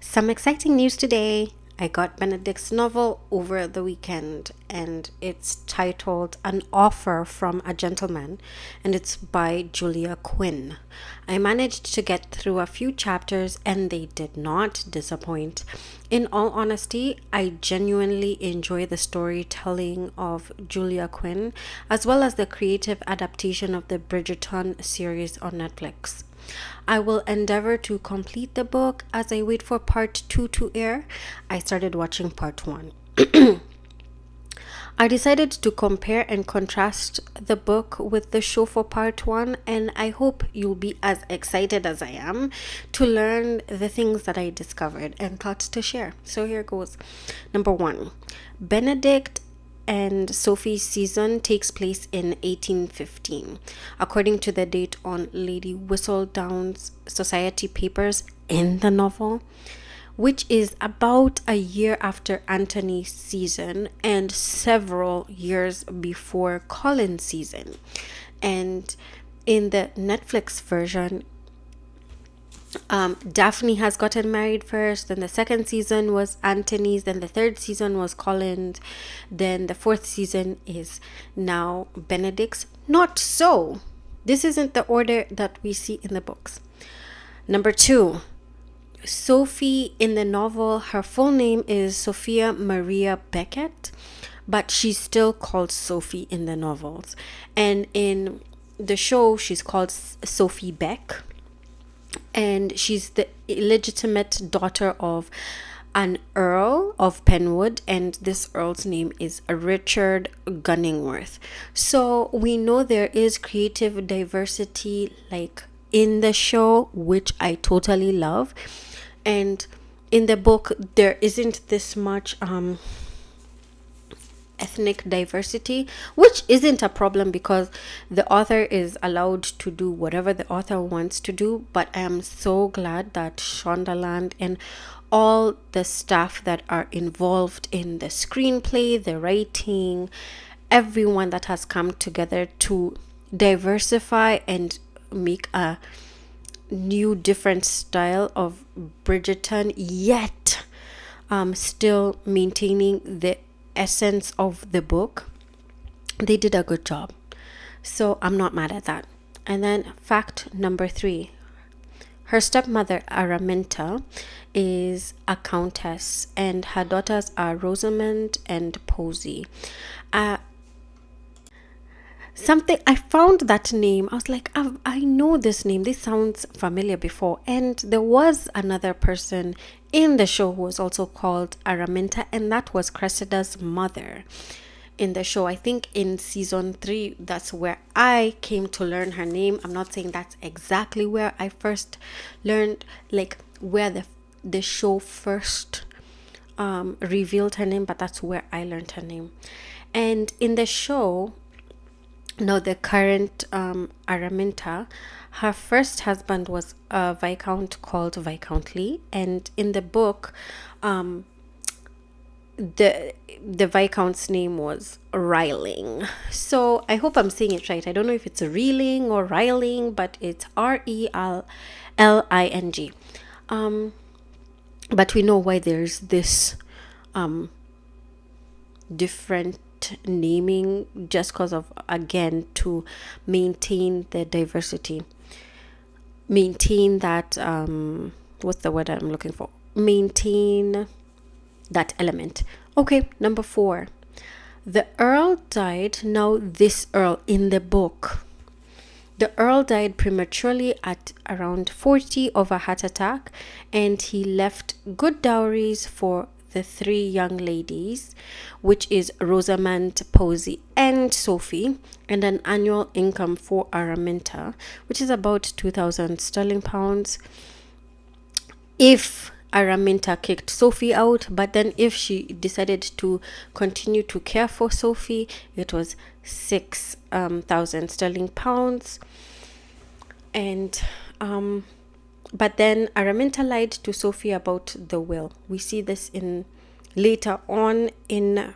Some exciting news today. I got Benedict's novel over the weekend, and it's titled An Offer from a Gentleman, and it's by Julia Quinn. I managed to get through a few chapters, and they did not disappoint. In all honesty, I genuinely enjoy the storytelling of Julia Quinn, as well as the creative adaptation of the Bridgerton series on Netflix. I will endeavor to complete the book as I wait for part 2 to air. I started watching part 1. I decided to compare and contrast the book with the show for part 1, and I hope you'll be as excited as I am to learn the things that I discovered and thought to share. So here goes. Number 1, Benedict and Sophie's season takes place in 1815, according to the date on Lady Whistledown's society papers in the novel, which is about a year after Antony's season and several years before Colin's season. And in the Netflix version, Daphne has gotten married first, then the second season was Antony's, then the third season was Colin's, then the fourth season is now Benedict's. Not so. This isn't the order that we see in the books. Number 2, Sophie in the novel, her full name is Sophia Maria Beckett, but she's still called Sophie in the novels. And in the show, she's called Sophie Beck. And she's the illegitimate daughter of an Earl of Penwood, and this Earl's name is Richard Gunningworth. So we know there is creative diversity like in the show, which I totally love. And in the book, there isn't this much ethnic diversity, which isn't a problem because the author is allowed to do whatever the author wants to do. But I am so glad that Shondaland and all the staff that are involved in the screenplay, the writing, everyone that has come together to diversify and make a new different style of Bridgerton, yet still maintaining the essence of the book. They did a good job, so I'm not mad at that. And then fact number 3, her stepmother Araminta is a countess, and her daughters are Rosamond and Posey. Something I found that name, I was like, I know this name, this sounds familiar before. And there was another person in the show who was also called Araminta, and that was Cressida's mother in the show. I think in season 3, that's where I came to learn her name. I'm not saying that's exactly where I first learned, like where the show first revealed her name, but that's where I learned her name. And in the show, now the current Araminta, her first husband was a viscount called Viscount Lee, and in the book, the viscount's name was Riling. So I hope I'm saying it right. I don't know if it's Reeling or Riling, but it's Relling. But we know why there's this different naming, just because of, again, to maintain the diversity, maintain that what's the word I'm looking for, maintain that element. Okay, number 4, the Earl died. Now this Earl in the book, the Earl died prematurely at around 40 of a heart attack, and he left good dowries for the 3 young ladies, which is Rosamond, Posey, and Sophie, and an annual income for Araminta, which is about 2,000 sterling pounds if Araminta kicked Sophie out. But then if she decided to continue to care for Sophie, it was 6,000 sterling pounds. And but then Araminta lied to Sophie about the will. We see this in later on in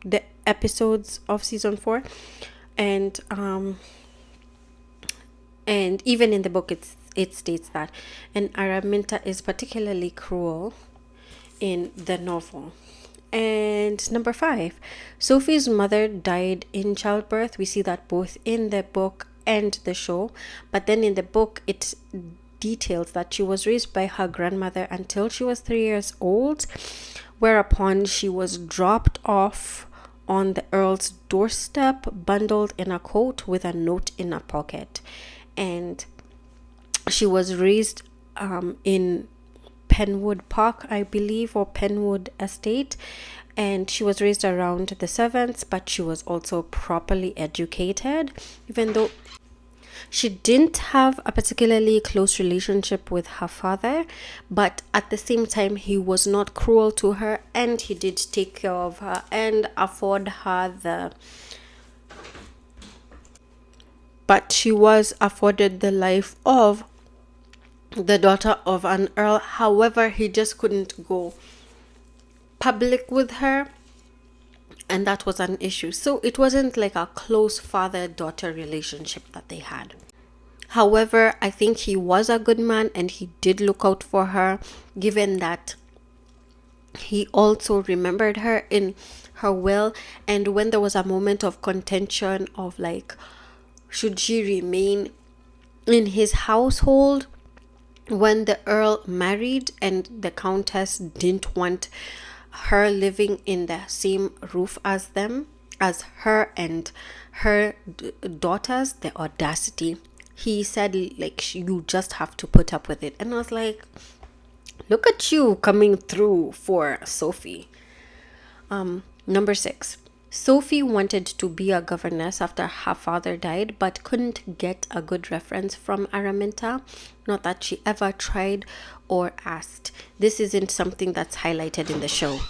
the episodes of season 4, and even in the book, it states that. And Araminta is particularly cruel in the novel. And number 5, Sophie's mother died in childbirth. We see that both in the book and the show. But then in the book, it details that she was raised by her grandmother until she was 3 years old, whereupon she was dropped off on the Earl's doorstep, bundled in a coat with a note in a pocket. And she was raised in Penwood Park, I believe, or Penwood Estate. And she was raised around the servants, but she was also properly educated, even though she didn't have a particularly close relationship with her father, but at the same time, he was not cruel to her, and he did take care of her and afford her but she was afforded the life of the daughter of an earl. However, he just couldn't go public with her, and that was an issue. So it wasn't like a close father-daughter relationship that they had. However, I think he was a good man and he did look out for her, given that he also remembered her in her will. And when there was a moment of contention of like, should she remain in his household, when the earl married and the countess didn't want her living in the same roof as her and her daughters, the audacity. He said, like, you just have to put up with it. And I was like, look at you coming through for Sophie. Number 6. Sophie wanted to be a governess after her father died, but couldn't get a good reference from Araminta. Not that she ever tried or asked. This isn't something that's highlighted in the show.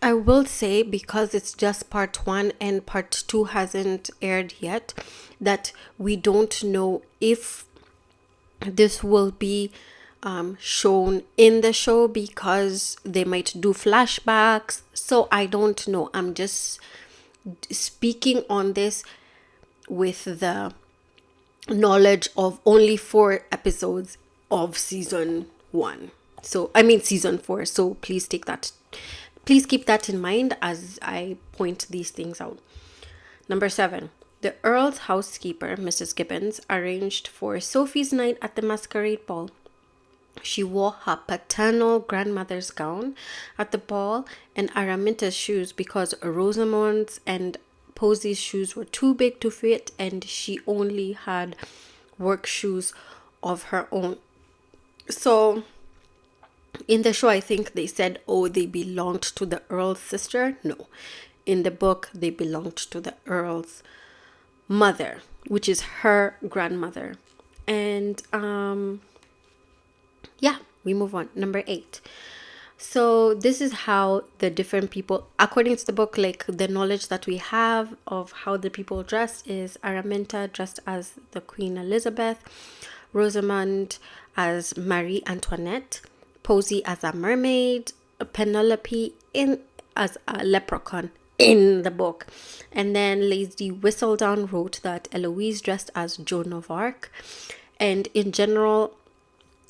I will say, because it's just part 1 and part 2 hasn't aired yet, that we don't know if this will be shown in the show, because they might do flashbacks. So I don't know. I'm just speaking on this with the knowledge of only 4 episodes of season 1. So I mean season 4. So please keep that in mind as I point these things out. Number 7. The Earl's housekeeper, Mrs. Gibbons, arranged for Sophie's night at the masquerade ball. She wore her paternal grandmother's gown at the ball and Araminta's shoes, because Rosamond's and Posy's shoes were too big to fit, and she only had work shoes of her own. So in the show, I think they said, oh, they belonged to the Earl's sister. No. In the book, they belonged to the Earl's mother, which is her grandmother. And we move on. Number 8. So this is how the different people, according to the book, like the knowledge that we have of how the people dressed is Araminta dressed as the Queen Elizabeth, Rosamond as Marie Antoinette, Posy as a mermaid, Penelope as a leprechaun in the book. And then Lady Whistledown wrote that Eloise dressed as Joan of Arc. And in general,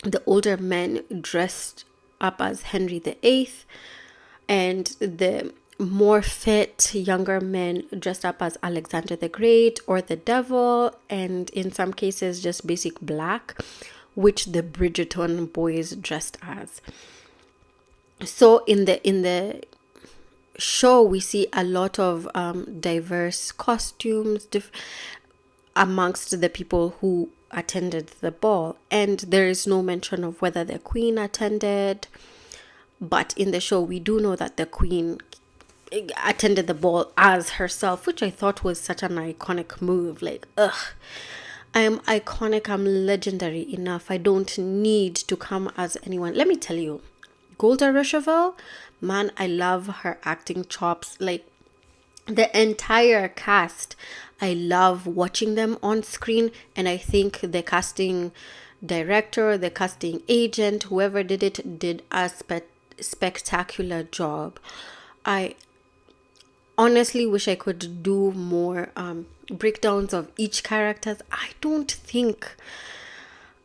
the older men dressed up as Henry VIII, and the more fit younger men dressed up as Alexander the Great or the Devil, and in some cases just basic black, which the Bridgerton boys dressed as. So in the show, we see a lot of diverse costumes amongst the people who attended the ball, and there is no mention of whether the Queen attended, but in the show we do know that the Queen attended the ball as herself, which I thought was such an iconic move. Like, I am iconic, I'm legendary enough, I don't need to come as anyone. Let me tell you, Golda Rochevelle, man, I love her acting chops. Like, the entire cast, I love watching them on screen, and I think the casting director, the casting agent, whoever did it, did a spectacular job. I honestly wish I could do more breakdowns of each character. I don't think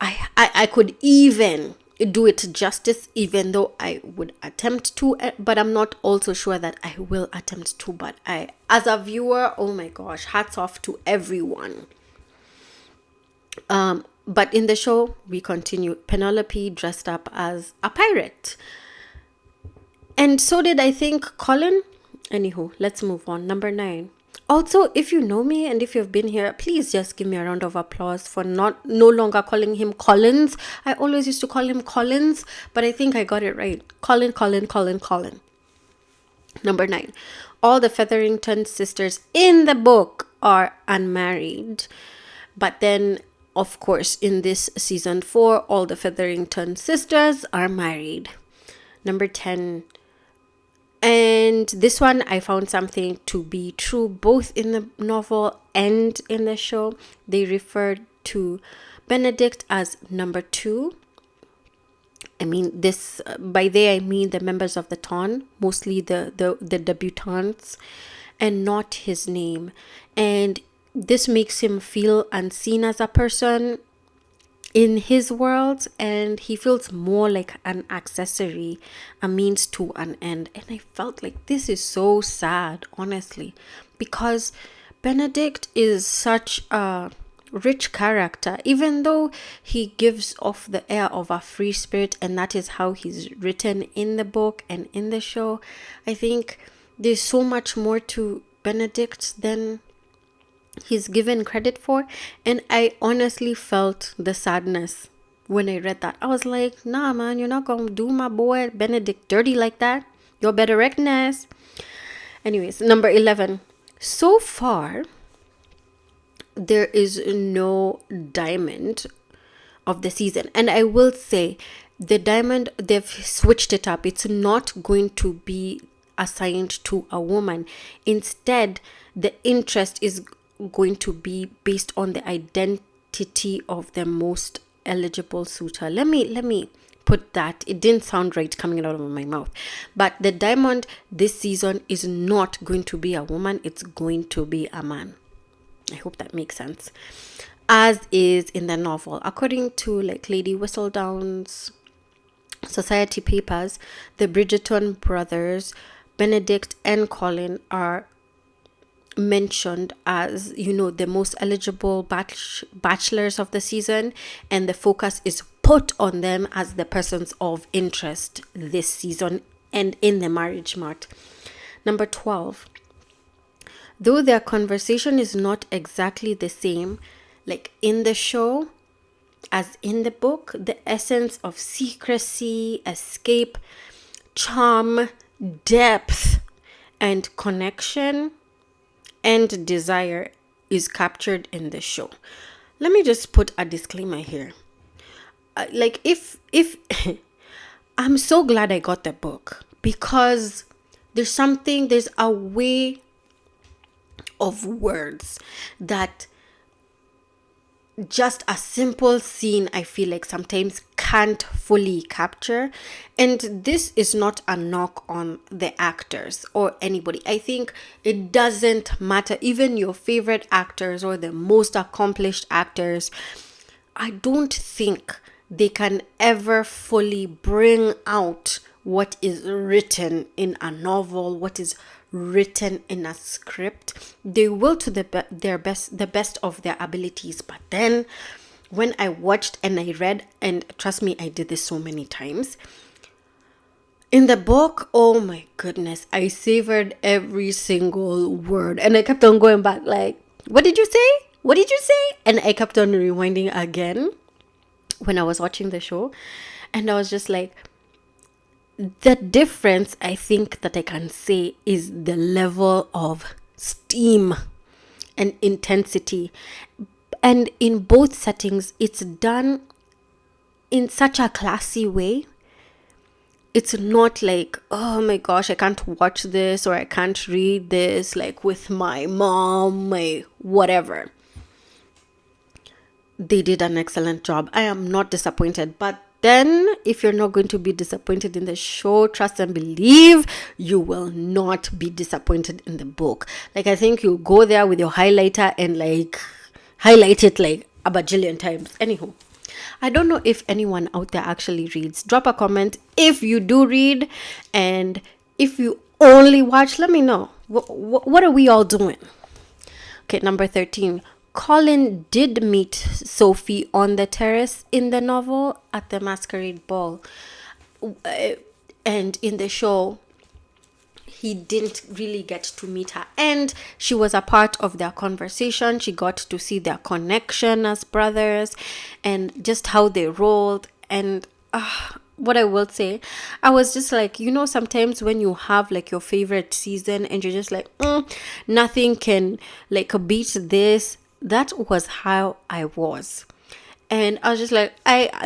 I could even do it justice, even though I would attempt to, but I'm not also sure that I will attempt to. But I, as a viewer, oh my gosh, hats off to everyone. But in the show, we continue. Penelope dressed up as a pirate. And so did, I think, Colin. Anywho, let's move on. Number 9. Also, if you know me and if you've been here, please just give me a round of applause for no longer calling him Collins. I always used to call him Collins, but I think I got it right. Colin. Number 9. All the Featherington sisters in the book are unmarried. But then, of course, in this season 4, all the Featherington sisters are married. Number 10. And this one, I found something to be true both in the novel and in the show. They referred to Benedict as number 2. I mean, this by they I mean the members of the ton, mostly the debutantes, and not his name. And this makes him feel unseen as a person in his world, and he feels more like an accessory, a means to an end. And I felt like this is so sad, honestly, because Benedict is such a rich character, even though he gives off the air of a free spirit, and that is how he's written in the book and in the show. I think there's so much more to Benedict than he's given credit for, and I honestly felt the sadness when I read that. I was like, nah man, you're not gonna do my boy Benedict dirty like that. You're better recognize. Anyways, number 11. So far, there is no diamond of the season, and I will say the diamond, they've switched it up. It's not going to be assigned to a woman. Instead, the interest is going to be based on the identity of the most eligible suitor. Let me put that. It didn't sound right coming out of my mouth. But the diamond this season is not going to be a woman. It's going to be a man. I hope that makes sense. As is in the novel. According to like Lady Whistledown's society papers, the Bridgerton brothers, Benedict and Colin, are mentioned as, you know, the most eligible bachelors of the season, and the focus is put on them as the persons of interest this season and in the marriage mart. Number 12. Though their conversation is not exactly the same, like in the show as in the book, the essence of secrecy, escape, charm, depth, and connection and desire is captured in the show. Let me just put a disclaimer here. Like if I'm so glad I got the book, because there's a way of words that just a simple scene, I feel like sometimes can't fully capture. And this is not a knock on the actors or anybody. I think it doesn't matter. Even your favorite actors or the most accomplished actors, I don't think they can ever fully bring out what is written in a novel, what is written in a script. They will to the best of their abilities. But then when I watched and I read, and trust me, I did this so many times in the book, oh my goodness, I savored every single word, and I kept on going back like, what did you say? And I kept on rewinding again when I was watching the show, and I was just like, the difference I think that I can say is the level of steam and intensity. And in both settings, it's done in such a classy way. It's not like, oh my gosh, I can't watch this or I can't read this like with my mom, my whatever. They did an excellent job. I am not disappointed. But then, if you're not going to be disappointed in the show, trust and believe, you will not be disappointed in the book. Like, I think you'll go there with your highlighter and like highlight it like a bajillion times. Anywho, I don't know if anyone out there actually reads. Drop a comment if you do read, and if you only watch, let me know. What are we all doing? Okay, number 13. Colin did meet Sophie on the terrace in the novel at the masquerade ball. And in the show, he didn't really get to meet her. And she was a part of their conversation. She got to see their connection as brothers and just how they rolled. And what I will say, I was just like, sometimes when you have like your favorite season and you're just like, nothing can like beat this. That was how I was. And I was just like,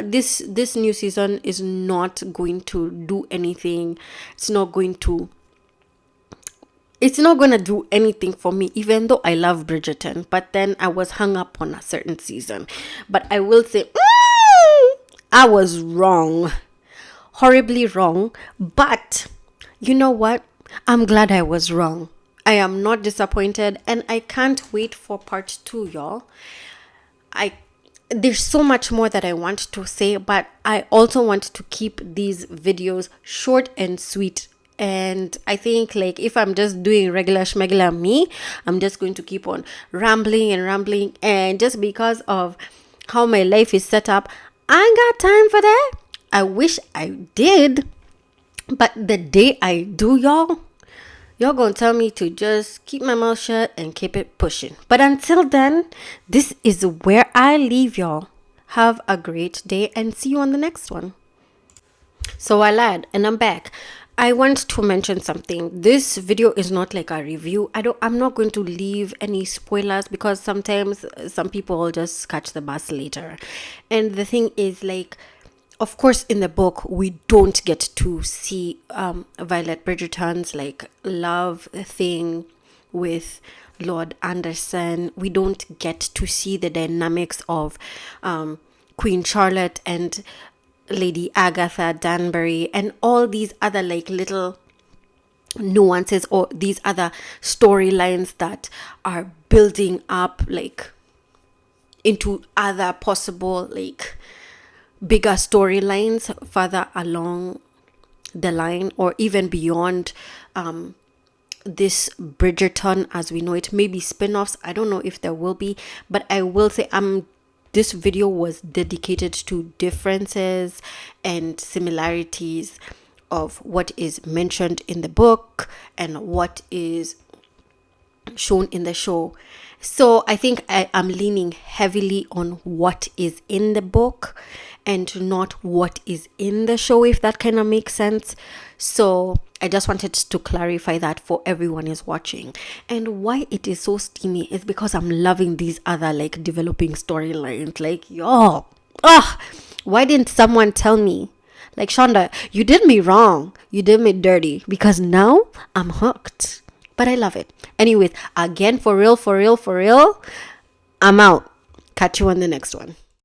this new season is not going to do anything. It's not going to do anything for me, even though I love Bridgerton. But then I was hung up on a certain season. But I will say, I was wrong. Horribly wrong. But you know what? I'm glad I was wrong. I am not disappointed, and I can't wait for part 2, y'all. There's so much more that I want to say, but I also want to keep these videos short and sweet. And I think like if I'm just doing regular schmegular me, I'm just going to keep on rambling. And just because of how my life is set up, I ain't got time for that. I wish I did. But the day I do, y'all gonna tell me to just keep my mouth shut and keep it pushing. But until then, this is where I leave y'all. Have a great day and see you on the next one. So I lied and I'm back. I want to mention something. This video is not like a review. I'm not going to leave any spoilers because sometimes some people will just catch the bus later. And the thing is, like, of course, in the book, we don't get to see Violet Bridgerton's like love thing with Lord Anderson. We don't get to see the dynamics of Queen Charlotte and Lady Agatha Danbury and all these other like little nuances or these other storylines that are building up like into other possible like bigger storylines further along the line or even beyond this Bridgerton as we know it. Maybe spin-offs, I don't know if there will be, but I will say this video was dedicated to differences and similarities of what is mentioned in the book and what is shown in the show. So I think I am leaning heavily on what is in the book and not what is in the show, if that kind of makes sense. So I just wanted to clarify that for everyone is watching. And why it is so steamy is because I'm loving these other like developing storylines. Like, why didn't someone tell me? Like, Shonda, you did me wrong. You did me dirty because now I'm hooked. But I love it. Anyways, again, for real, I'm out. Catch you on the next one.